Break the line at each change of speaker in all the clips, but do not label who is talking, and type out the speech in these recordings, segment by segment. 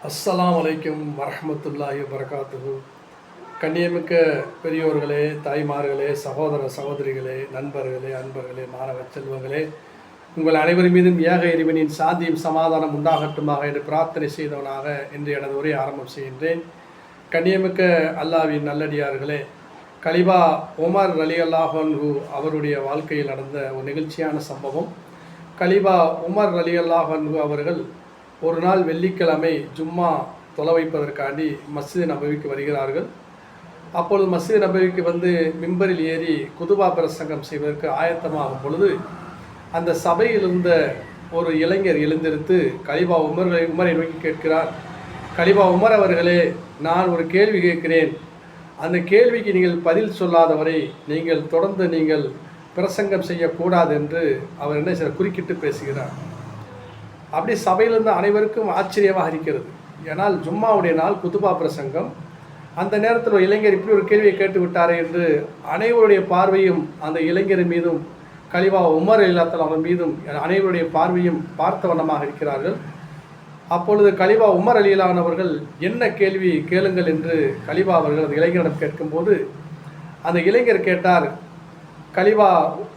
அஸ்ஸலாமு அலைக்கும் வரஹ்மத்துல்லாஹி வபரகாத்துஹு. கண்ணியமிக்க பெரியோர்களே, தாய்மார்களே, சகோதர சகோதரிகளே, நண்பர்களே, அன்பர்களே, மாணவ செல்வங்களே, உங்கள் அனைவரும் மீதும் ஏக இறைவனின் சாந்தியும் சமாதானம் உண்டாகட்டுமாக என்று பிரார்த்தனை செய்தவனாக இன்று எனது உரை ஆரம்பம் செய்கின்றேன். கண்ணியமிக்க அல்லாஹ்வின் நல்லடியார்களே, கலிபா உமர் ரலியல்லாஹு அன்ஹு அவருடைய வாழ்க்கையில் நடந்த ஒரு நிகழ்ச்சியான சம்பவம். கலிபா உமர் ரலியல்லாஹு அன்ஹு அவர்கள் ஒரு நாள் வெள்ளிக்கிழமை ஜும்மா தொலை வைப்பதற்காண்டி மஸ்ஜித் நபவிக்கு வருகிறார்கள். அப்பொழுது மஸ்ஜித் நபவிக்கு வந்து மிம்பரில் ஏறி குதுபா பிரசங்கம் செய்வதற்கு ஆயத்தமாகும் பொழுது அந்த சபையில் இருந்த ஒரு இளைஞர் எழுந்திருத்து கலிபா உமரை நோக்கி கேட்கிறார். கலிபா உமர் அவர்களே, நான் ஒரு கேள்வி கேட்கிறேன். அந்த கேள்விக்கு நீங்கள் பதில் சொல்லாதவரை நீங்கள் தொடர்ந்து பிரசங்கம் செய்யக்கூடாது என்று அவர் என்ன செய்ய குறுக்கிட்டு பேசுகிறார். அப்படி சபையிலிருந்து அனைவருக்கும் ஆச்சரியமாக இருக்கிறது. ஏனால் ஜும்மாவுடைய நாள் குதுபா பிரசங்கம். அந்த நேரத்தில் ஒரு இளைஞர் இப்படி ஒரு கேள்வியை கேட்டு விட்டாரே என்று அனைவருடைய பார்வையும் அந்த இளைஞர் மீதும் கலிபா உமர் ரலியல்லாஹு மீதும் அனைவருடைய பார்வையும் பார்த்த வண்ணமாக இருக்கிறார்கள். அப்பொழுது கலிபா உமர் ரலியல்லாஹு அவர்கள் என்ன கேள்வி கேளுங்கள் என்று கலிபா அவர்கள் அந்த இளைஞரிடம் கேட்கும்போது அந்த இளைஞர் கேட்டார், கலிபா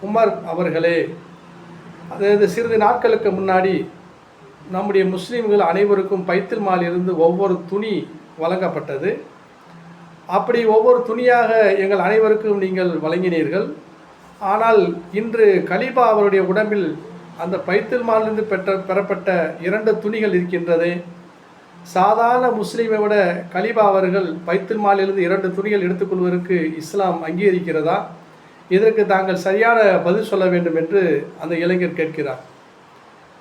உமர் அவர்களே, அதாவது சிறிது நாட்களுக்கு முன்னாடி நம்முடைய முஸ்லீம்கள் அனைவருக்கும் பைத்துல் மால் இருந்து ஒவ்வொரு துணி வழங்கப்பட்டது. அப்படி ஒவ்வொரு துணியாக எங்கள் அனைவருக்கும் நீங்கள் வழங்கினீர்கள். ஆனால் இன்று கலிபா அவருடைய உடம்பில் அந்த பைத்துல் மாலிலிருந்து பெறப்பட்ட 2 துணிகள் இருக்கின்றது. சாதாரண முஸ்லீமை விட கலிபா அவர்கள் பைத்துல் மாலிலிருந்து 2 துணிகள் எடுத்துக்கொள்வதற்கு இஸ்லாம் அங்கீகரிக்கிறதா? இதற்கு தாங்கள் சரியான பதில் சொல்ல வேண்டும் என்று அந்த இளைஞர் கேட்கிறார்.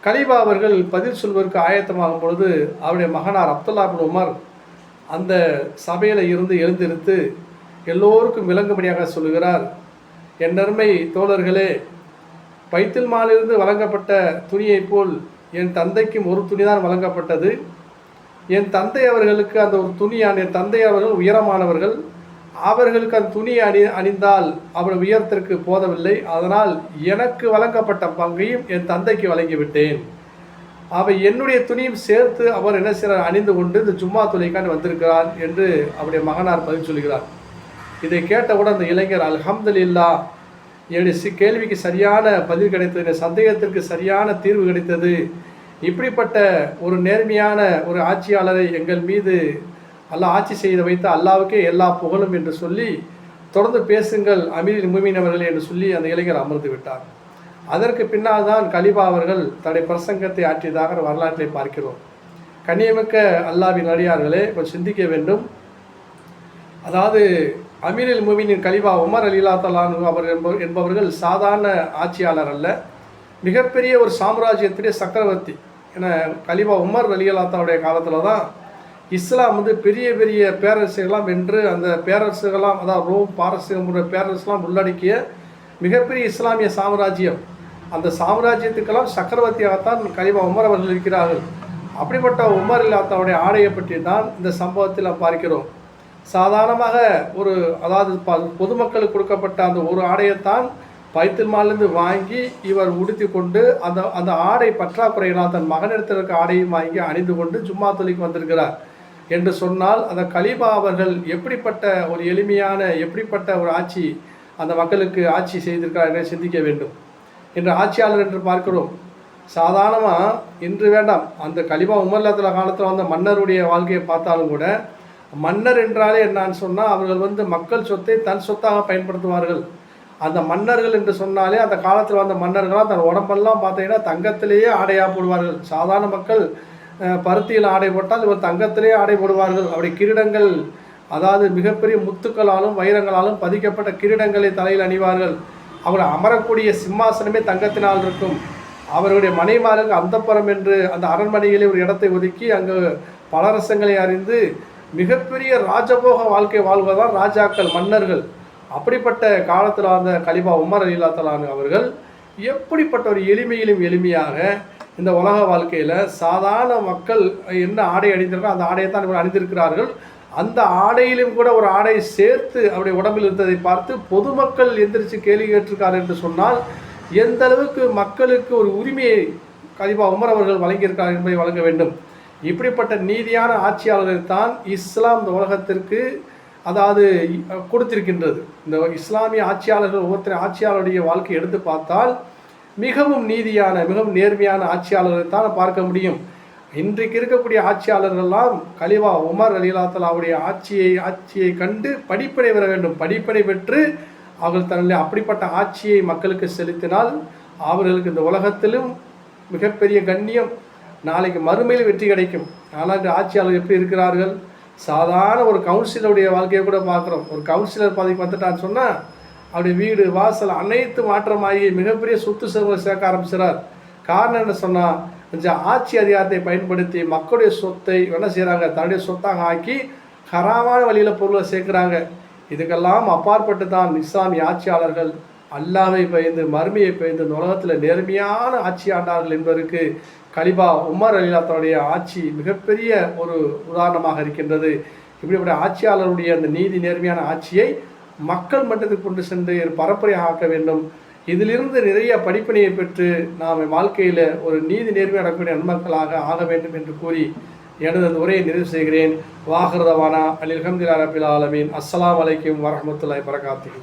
கலிபா அவர்கள் பதில் சொல்வதற்கு ஆயத்தமாகும் பொழுது அவருடைய மகனார் அப்துல்லா இப்னு உமர் அந்த சபையில் இருந்து எழுந்திருத்து எல்லோருக்கும் விளங்கும்படியாக சொல்லுகிறார், என்னருமை தோழர்களே, பைத்துல் மாலிலிருந்து வழங்கப்பட்ட துணியைப் போல் என் தந்தைக்கும் ஒரு துணி தான் வழங்கப்பட்டது. என் தந்தை அவர்களுக்கு அந்த ஒரு துணியான என் தந்தை அவர்கள் உயரமானவர்கள். அவர்களுக்கு அந்த துணி அணிந்தால் அவர் உயரத்திற்கு போதவில்லை. அதனால் எனக்கு வழங்கப்பட்ட பங்கையும் என் தந்தைக்கு வழங்கிவிட்டேன். அவை என்னுடைய துணியும் சேர்த்து அவர் என்ன செய்கிறார், அணிந்து கொண்டு இந்த ஜும்மா தொலைக்காண்டி வந்திருக்கிறார் என்று அவருடைய மகனார் பதில் சொல்கிறார். இதை கேட்டவுடன் அந்த இளைஞர், அல்ஹம்துலில்லாஹ், என்னுடைய கேள்விக்கு சரியான பதில் கிடைத்தது, என் சந்தேகத்திற்கு சரியான தீர்வு கிடைத்தது. இப்படிப்பட்ட ஒரு நேர்மையான ஒரு ஆட்சியாளரை எங்கள் மீது அல்லாஹ் ஆட்சி செய்து வைத்து அல்லாவுக்கே எல்லா புகழும் என்று சொல்லி தொடர்ந்து பேசுங்கள் அமீருல் முஃமினீன் அவர்களே என்று சொல்லி அந்த இளைஞர் அமர்ந்து விட்டார். அதற்கு பின்னால் தான் கலிபா அவர்கள் தன்னுடைய பிரசங்கத்தை ஆற்றியதாக வரலாற்றை பார்க்கிறோம். கண்ணியமிக்க அல்லாஹ்வின் அடியார்களே, கொஞ்சம் சிந்திக்க வேண்டும். அதாவது அமீருல் முஃமினீன் கலிபா உமர் ரலியல்லாஹு அன்ஹு என்பவர்கள் சாதாரண ஆட்சியாளர் அல்ல, மிகப்பெரிய ஒரு சாம்ராஜ்யத்துடைய சக்கரவர்த்தி. ஏன்னா கலிபா உமர் ரலியல்லாஹு காலத்தில் தான் இஸ்லாம் வந்து பெரிய பெரிய பேரரசுகளாம் வென்று அந்த பேரரசுகளாம், அதாவது ரோம் பாரசீகம் போன்ற பேரரசுலாம் உள்ளடக்கிய மிகப்பெரிய இஸ்லாமிய சாம்ராஜ்யம். அந்த சாம்ராஜ்யத்துக்கெல்லாம் சக்கரவர்த்தியாகத்தான் கலிபா உமர் அவர்கள் இருக்கிறார்கள். அப்படிப்பட்ட உமர் ரலியல்லாஹு ஆடையை பற்றி தான் இந்த சம்பவத்தில் பார்க்கிறோம். சாதாரணமாக அதாவது பொதுமக்களுக்கு கொடுக்கப்பட்ட அந்த ஒரு ஆடையைத்தான் பைத்துல் மாலிலிருந்து வாங்கி இவர் உடுத்தி கொண்டு அந்த ஆடை பற்றாக்குறையினால் தன் மகனிடத்தில் இருக்க ஆடையும் வாங்கி அணிந்து கொண்டு ஜும்மா தொழிலுக்கு வந்திருக்கிறார் என்று சொன்னால் அந்த கலிபா அவர்கள் எப்படிப்பட்ட ஒரு எளிமையான எப்படிப்பட்ட ஒரு ஆட்சி அந்த மக்களுக்கு ஆட்சி செய்திருக்கிறார் என சிந்திக்க வேண்டும். இன்று ஆட்சியாளர் என்று பார்க்கிறோம். சாதாரணமாக இன்று வேண்டாம், அந்த கலிபா உமர் ரலியல்லாஹு காலத்தில் வந்த மன்னருடைய வாழ்க்கையை பார்த்தாலும் கூட மன்னர் என்றாலே என்னான்னு சொன்னால் அவர்கள் வந்து மக்கள் சொத்தை தன் சொத்தாக பயன்படுத்துவார்கள். அந்த மன்னர்கள் என்று சொன்னாலே அந்த காலத்தில் வந்த மன்னர்களாக தன் உடம்பெல்லாம் பார்த்தீங்கன்னா தங்கத்திலேயே ஆடையாக போடுவார்கள். சாதாரண மக்கள் பருத்தியில் ஆடை போட்டால் இவர் தங்கத்திலேயே ஆடை போடுவார்கள். அப்படி கிரீடங்கள், அதாவது மிகப்பெரிய முத்துக்களாலும் வைரங்களாலும் பதிக்கப்பட்ட கிரீடங்களை தலையில் அணிவார்கள். அவர் அமரக்கூடிய சிம்மாசனமே தங்கத்தினால் இருக்கும். அவருடைய மனைமாருக்கு அந்தப்புறம் என்று அந்த அரண்மனையிலே ஒரு இடத்தை ஒதுக்கி அங்கு பலரசங்களை அறிந்து மிகப்பெரிய ராஜபோக வாழ்க்கை வாழ்வதால் ராஜாக்கள் மன்னர்கள். அப்படிப்பட்ட காலத்தில் வந்த கலிபா உமர் ரலியல்லாஹு அன்ஹு அவர்கள் எப்படிப்பட்ட ஒரு எளிமையிலும் எளிமையாக இந்த உலக வாழ்க்கையில் சாதாரண மக்கள் என்ன ஆடை அணிந்திருக்கோ அந்த ஆடையை தான் இவர் அணிந்திருக்கிறார்கள். அந்த ஆடையிலும் கூட ஒரு ஆடை சேர்த்து அவருடைய உடம்பில் இருந்ததை பார்த்து பொதுமக்கள் எந்திரிச்சு கேள்வி கேட்டிருக்கார் என்று சொன்னால் எந்த அளவுக்கு மக்களுக்கு ஒரு உரிமையை கலிபா உமர் அவர்கள் வழங்கியிருக்கார் என்பதை வழங்க வேண்டும். இப்படிப்பட்ட நீதியான ஆட்சியாளர்கள் தான் இஸ்லாம் இந்த உலகத்திற்கு அதாவது கொடுத்திருக்கின்றது. இந்த இஸ்லாமிய ஆட்சியாளர்கள் ஒவ்வொருத்தர் ஆட்சியாளருடைய வாழ்க்கையை எடுத்து பார்த்தால் மிகவும் நீதியான மிகவும் நேர்மையான ஆட்சியாளர்களை தான் பார்க்க முடியும். இன்றைக்கு இருக்கக்கூடிய ஆட்சியாளர்கள்லாம் கலிவா உமர் ரலியல்லாஹு தஆலாவுடைய ஆட்சியை கண்டு படிப்பினை பெற வேண்டும். படிப்பினை பெற்று அவர்கள் தன்னுடைய அப்படிப்பட்ட ஆட்சியை மக்களுக்கு செலுத்தினால் அவர்களுக்கு இந்த உலகத்திலும் மிகப்பெரிய கண்ணியம், நாளைக்கு மறுமையில் வெற்றி கிடைக்கும். ஆனால் இந்த ஆட்சியாளர் எப்படி இருக்கிறார்கள்? சாதாரண ஒரு கவுன்சிலருடைய வாழ்க்கையை கூட பார்க்குறோம். ஒரு கவுன்சிலர் பதவிக்கு வந்துட்டான்னு சொன்னால் அவருடைய வீடு வாசல் அனைத்து மாற்றமாகி மிகப்பெரிய சொத்து செல்வங்களை சேர்க்க ஆரம்பிச்சிடார். காரணம் என்ன சொன்னால், கொஞ்சம் ஆட்சி அதிகாரத்தை பயன்படுத்தி மக்களுடைய சொத்தை என்ன செய்கிறாங்க, தன்னுடைய சொத்தாக ஆக்கி ஹராமான வழியில் பொருளை சேர்க்குறாங்க. இதுக்கெல்லாம் அப்பாற்பட்டு தான் இஸ்லாமிய ஆட்சியாளர்கள் அல்லாஹ்வை பயந்து மறுமையை பயந்து இந்த உலகத்தில் நேர்மையான ஆட்சி ஆண்டார்கள் என்பதற்கு கலிபா உமர் ரலியல்லாஹு தஆலாவுடைய ஆட்சி மிகப்பெரிய ஒரு உதாரணமாக இருக்கின்றது. இப்படிப்பட்ட ஆட்சியாளருடைய அந்த நீதி நேர்மையான ஆட்சியை மக்கள் மட்டத்துக்கு கொண்டு சென்று பரப்புரையாக ஆக்க வேண்டும். இதிலிருந்து நிறைய படிப்பினையை பெற்று நாம் வாழ்க்கையில் ஒரு நீதி நேர்மை அடக்கூடிய நன்மக்களாக ஆக வேண்டும் என்று கூறி எனது அந்த உரையை நிறைவு செய்கிறேன். வாஹிர் தவானா அல்ஹம்துலில்லாஹி ரப்பில் ஆலமீன். அஸ்ஸலாமு அலைக்கும் வரஹ்மத்துல்லாஹி வபரகாத்துஹு.